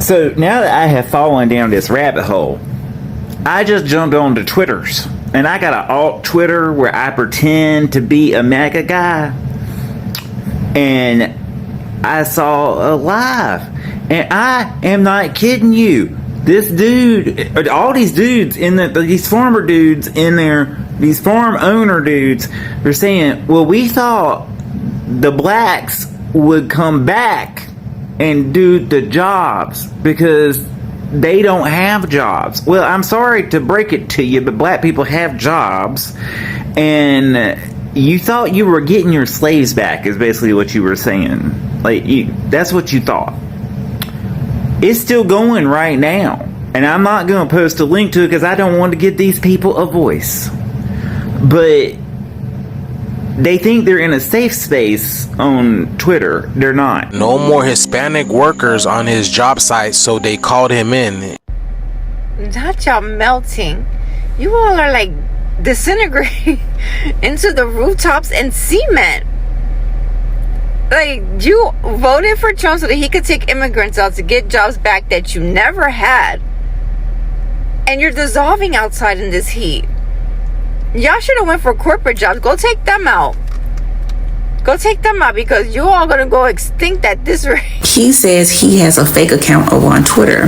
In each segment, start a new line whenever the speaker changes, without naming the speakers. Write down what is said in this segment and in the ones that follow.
So now that I have fallen down this rabbit hole, I just jumped onto Twitter's, and I got an alt Twitter where I pretend to be a Maga guy, and I saw a live, and I am not kidding you. This dude, all these dudes these farmer dudes in there, these farm owner dudes, they're saying, well, we thought the blacks would come back and do the jobs because they don't have jobs. Well, I'm sorry to break it to you, but black people have jobs, and you thought you were getting your slaves back is basically what you were saying. That's what you thought. It's still going right now, and I'm not going to post a link to it because I don't want to give these people a voice. But they think they're in a safe space on Twitter. They're not.
No more Hispanic workers on his job site, so they called him in.
Not y'all melting. You all are like disintegrating into the rooftops and cement. Like, you voted for Trump so that he could take immigrants out to get jobs back that you never had. And you're dissolving outside in this heat. Y'all should have went for corporate jobs. Go take them out. Go take them out because you all gonna go extinct at this rate.
He says he has a fake account over on Twitter,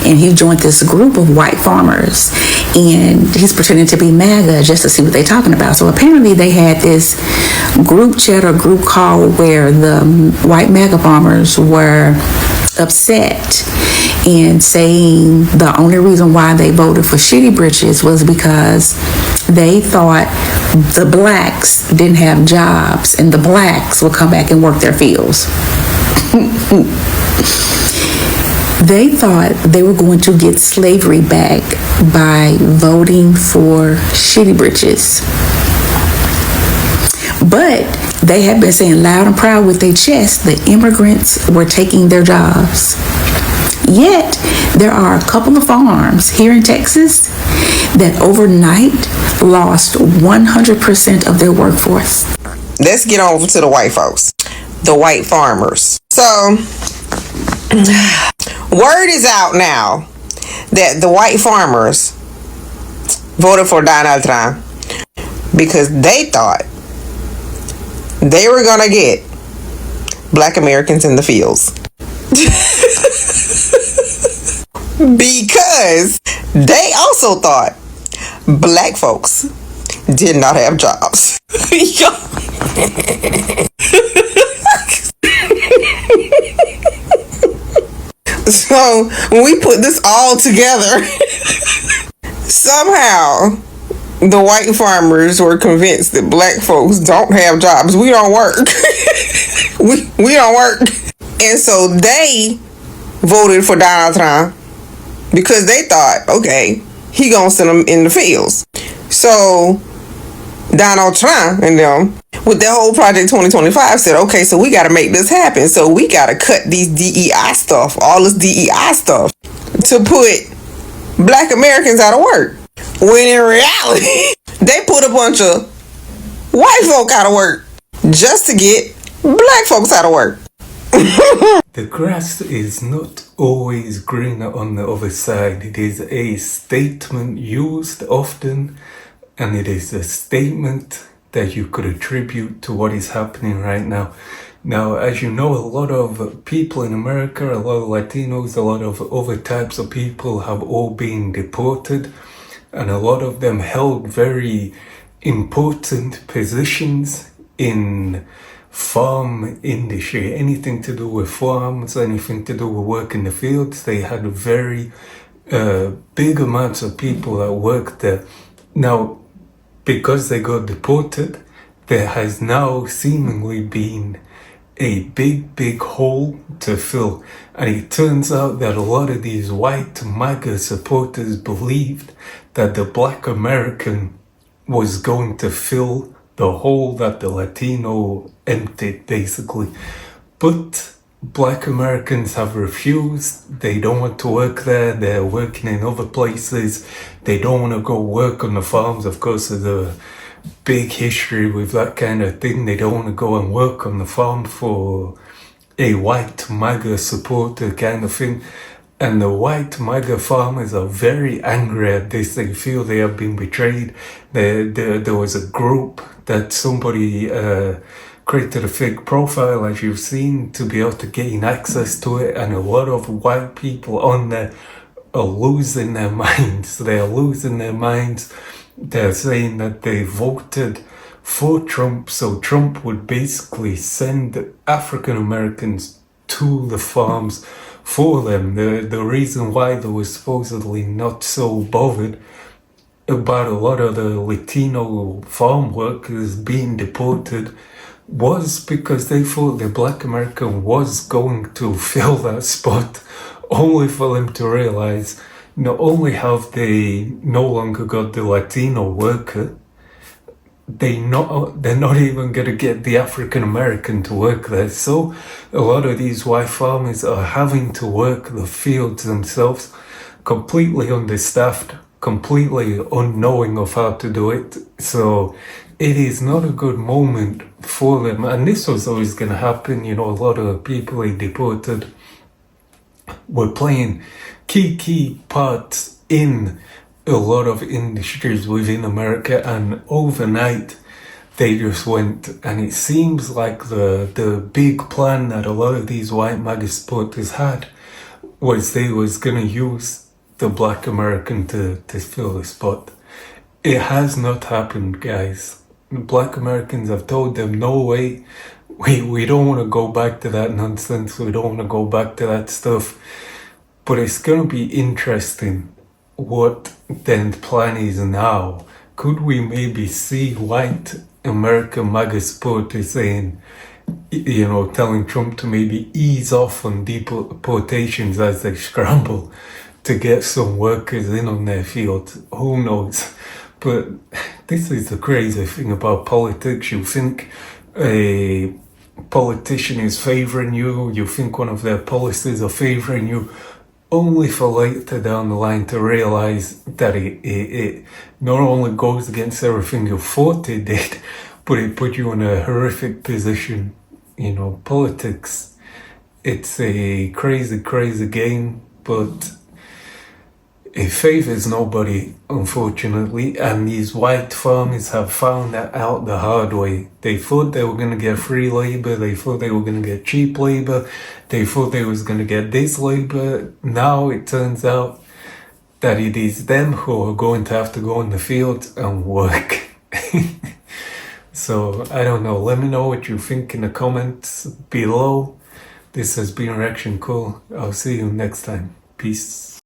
and he joined this group of white farmers, and he's pretending to be MAGA just to see what they're talking about. So apparently they had this group chat or group call where the white MAGA farmers were upset and saying the only reason why they voted for shitty britches was because they thought the blacks didn't have jobs and the blacks would come back and work their fields. They thought they were going to get slavery back by voting for shitty britches. But they have been saying loud and proud with their chest that immigrants were taking their jobs. Yet, there are a couple of farms here in Texas that overnight lost 100% of their workforce.
Let's get over to the white folks, the white farmers. So, word is out now that the white farmers voted for Donald Trump because they thought they were gonna get black Americans in the fields. Because they also thought black folks did not have jobs. So when we put this all together, somehow the white farmers were convinced that black folks don't have jobs. We don't work. we don't work. And so they voted for Donald Trump because they thought, okay, he gonna send them in the fields. So Donald Trump and them, with their whole Project 2025, said, okay, so we got to make this happen. So we got to cut these DEI stuff, all this DEI stuff, to put black Americans out of work. When in reality, they put a bunch of white folk out of work just to get black folks out of work.
The grass is not always greener on the other side. It is a statement used often, and it is a statement that you could attribute to what is happening right now. Now, as you know, a lot of people in America, a lot of Latinos, a lot of other types of people have all been deported, and a lot of them held very important positions in farm industry, anything to do with farms, anything to do with work in the fields. They had very big amounts of people that worked there. Now, because they got deported, there has now seemingly been a big hole to fill. And it turns out that a lot of these white MAGA supporters believed that the black American was going to fill the hole that the Latino emptied, basically. But black Americans have refused. They don't want to work there. They're working in other places. They don't want to go work on the farms. Of course, there's a big history with that kind of thing. They don't want to go and work on the farm for a white MAGA supporter kind of thing. And the white Maga farmers are very angry at this. They feel they have been betrayed. There was a group that somebody created a fake profile, as you've seen, to be able to gain access to it. And a lot of white people on there are losing their minds. They are losing their minds. They're saying that they voted for Trump, so Trump would basically send African Americans to the farms for them. The reason why they were supposedly not so bothered about a lot of the Latino farm workers being deported was because they thought the black American was going to fill that spot, only for them to realize not only have they no longer got the Latino worker, they're not even going to get the African American to work there. So a lot of these white farmers are having to work the fields themselves, completely understaffed, completely unknowing of how to do it. So it is not a good moment for them. And this was always going to happen. You know, a lot of people they deported were playing key parts in a lot of industries within America, and overnight they just went. And it seems like the big plan that a lot of these white MAGA supporters had was they was going to use the black American to fill the spot. It has not happened, guys. Black Americans have told them, no way, we don't want to go back to that nonsense, we don't want to go back to that stuff. But it's going to be interesting what the plan is now. Could we maybe see white American MAGA supporters saying, you know, telling Trump to maybe ease off on deportations as they scramble to get some workers in on their field? Who knows? But this is the crazy thing about politics. You think a politician is favoring you, you think one of their policies are favoring you, only for later down the line to realize that it not only goes against everything you thought it did, but it put you in a horrific position. You know, politics, it's a crazy game, but it favors nobody, unfortunately, and these white farmers have found that out the hard way. They thought they were going to get free labor, they thought they were going to get cheap labor, they thought they was going to get this labor. Now it turns out that it is them who are going to have to go in the field and work. So, I don't know, let me know what you think in the comments below. This has been Reaction Cool. I'll see you next time. Peace.